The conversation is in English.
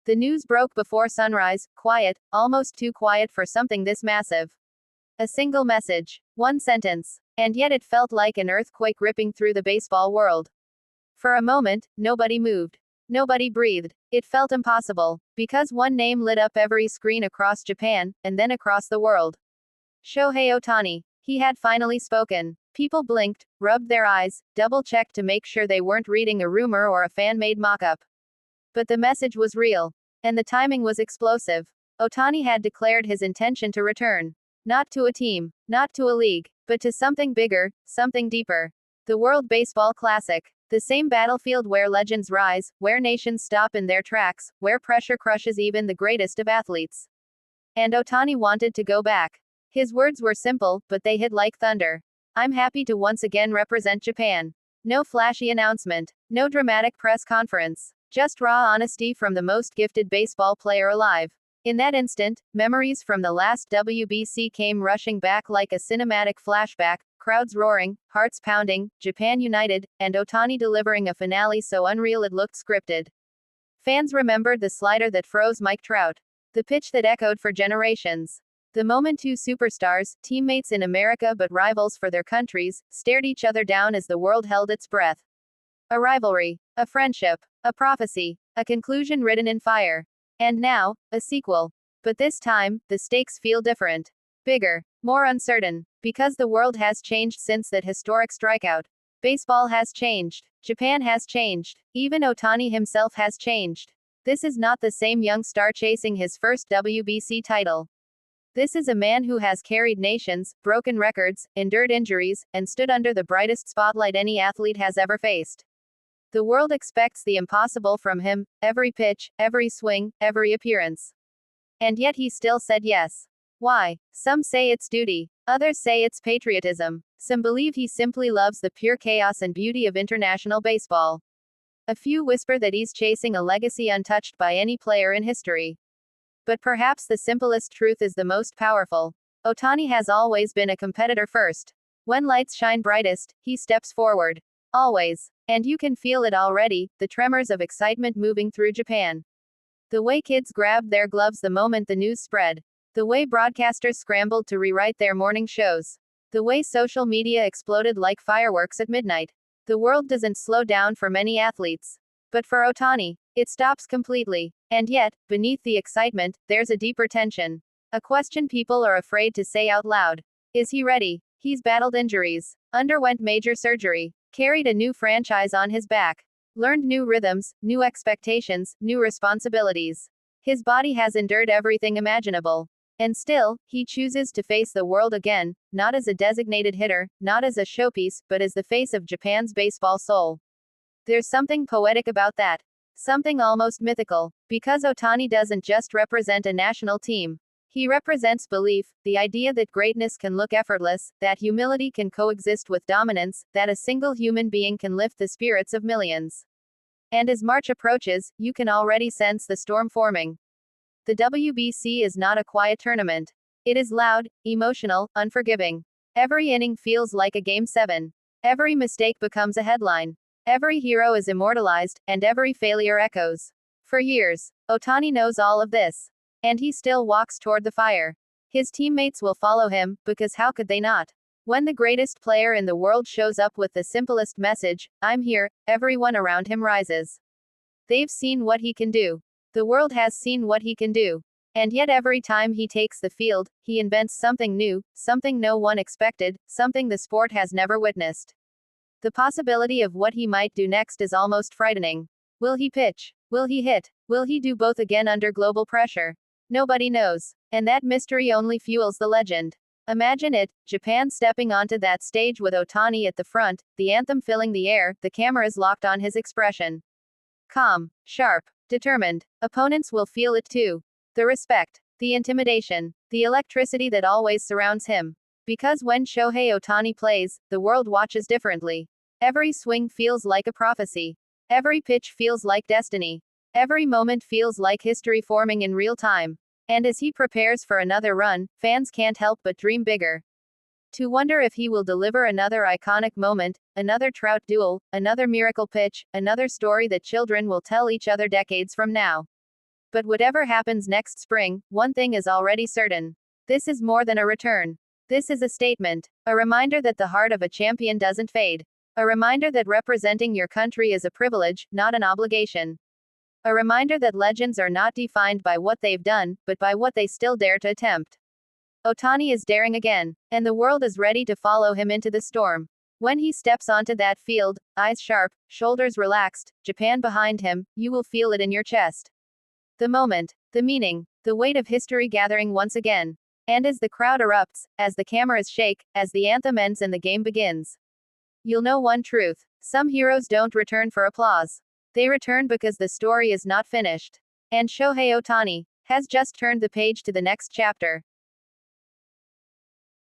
The news broke before sunrise, quiet, almost too quiet for something this massive. A single message. One sentence. And yet it felt like an earthquake ripping through the baseball world. For a moment, nobody moved. Nobody breathed. It felt impossible. Because one name lit up every screen across Japan, and then across the world. Shohei Ohtani. He had finally spoken. People blinked, rubbed their eyes, double-checked to make sure they weren't reading a rumor or a fan-made mock-up. But the message was real. And the timing was explosive. Ohtani had declared his intention to return. Not to a team, not to a league, but to something bigger, something deeper. The World Baseball Classic. The same battlefield where legends rise, where nations stop in their tracks, where pressure crushes even the greatest of athletes. And Ohtani wanted to go back. His words were simple, but they hit like thunder. I'm happy to once again represent Japan. No flashy announcement. No dramatic press conference. Just raw honesty from the most gifted baseball player alive. In that instant, memories from the last WBC came rushing back like a cinematic flashback, crowds roaring, hearts pounding, Japan united, and Ohtani delivering a finale so unreal it looked scripted. Fans remembered the slider that froze Mike Trout. The pitch that echoed for generations. The moment two superstars, teammates in America but rivals for their countries, stared each other down as the world held its breath. A rivalry. A friendship. A prophecy. A conclusion written in fire. And now, a sequel. But this time, the stakes feel different. Bigger. More uncertain. Because the world has changed since that historic strikeout. Baseball has changed. Japan has changed. Even Ohtani himself has changed. This is not the same young star chasing his first WBC title. This is a man who has carried nations, broken records, endured injuries, and stood under the brightest spotlight any athlete has ever faced. The world expects the impossible from him, every pitch, every swing, every appearance. And yet he still said yes. Why? Some say it's duty. Others say it's patriotism. Some believe he simply loves the pure chaos and beauty of international baseball. A few whisper that he's chasing a legacy untouched by any player in history. But perhaps the simplest truth is the most powerful. Ohtani has always been a competitor first. When lights shine brightest, he steps forward. Always. And you can feel it already, the tremors of excitement moving through Japan. The way kids grabbed their gloves the moment the news spread. The way broadcasters scrambled to rewrite their morning shows. The way social media exploded like fireworks at midnight. The world doesn't slow down for many athletes. But for Ohtani, it stops completely. And yet, beneath the excitement, there's a deeper tension. A question people are afraid to say out loud. Is he ready? He's battled injuries, underwent major surgery, carried a new franchise on his back, learned new rhythms, new expectations, new responsibilities. His body has endured everything imaginable. And still, he chooses to face the world again, not as a designated hitter, not as a showpiece, but as the face of Japan's baseball soul. There's something poetic about that. Something almost mythical. Because Ohtani doesn't just represent a national team. He represents belief, the idea that greatness can look effortless, that humility can coexist with dominance, that a single human being can lift the spirits of millions. And as March approaches, you can already sense the storm forming. The WBC is not a quiet tournament. It is loud, emotional, unforgiving. Every inning feels like a Game 7. Every mistake becomes a headline. Every hero is immortalized, and every failure echoes. For years, Ohtani knows all of this. And he still walks toward the fire. His teammates will follow him, because how could they not? When the greatest player in the world shows up with the simplest message, I'm here, everyone around him rises. They've seen what he can do. The world has seen what he can do. And yet every time he takes the field, he invents something new, something no one expected, something the sport has never witnessed. The possibility of what he might do next is almost frightening. Will he pitch? Will he hit? Will he do both again under global pressure? Nobody knows. And that mystery only fuels the legend. Imagine it, Japan stepping onto that stage with Ohtani at the front, the anthem filling the air, the cameras locked on his expression. Calm, sharp, determined. Opponents will feel it too. The respect, the intimidation, the electricity that always surrounds him. Because when Shohei Ohtani plays, the world watches differently. Every swing feels like a prophecy. Every pitch feels like destiny. Every moment feels like history forming in real time. And as he prepares for another run, fans can't help but dream bigger. To wonder if he will deliver another iconic moment, another Trout duel, another miracle pitch, another story that children will tell each other decades from now. But whatever happens next spring, one thing is already certain. This is more than a return. This is a statement. A reminder that the heart of a champion doesn't fade. A reminder that representing your country is a privilege, not an obligation. A reminder that legends are not defined by what they've done, but by what they still dare to attempt. Ohtani is daring again, and the world is ready to follow him into the storm. When he steps onto that field, eyes sharp, shoulders relaxed, Japan behind him, you will feel it in your chest. The moment, the meaning, the weight of history gathering once again. And as the crowd erupts, as the cameras shake, as the anthem ends and the game begins, you'll know one truth. Some heroes don't return for applause. They return because the story is not finished. And Shohei Ohtani has just turned the page to the next chapter.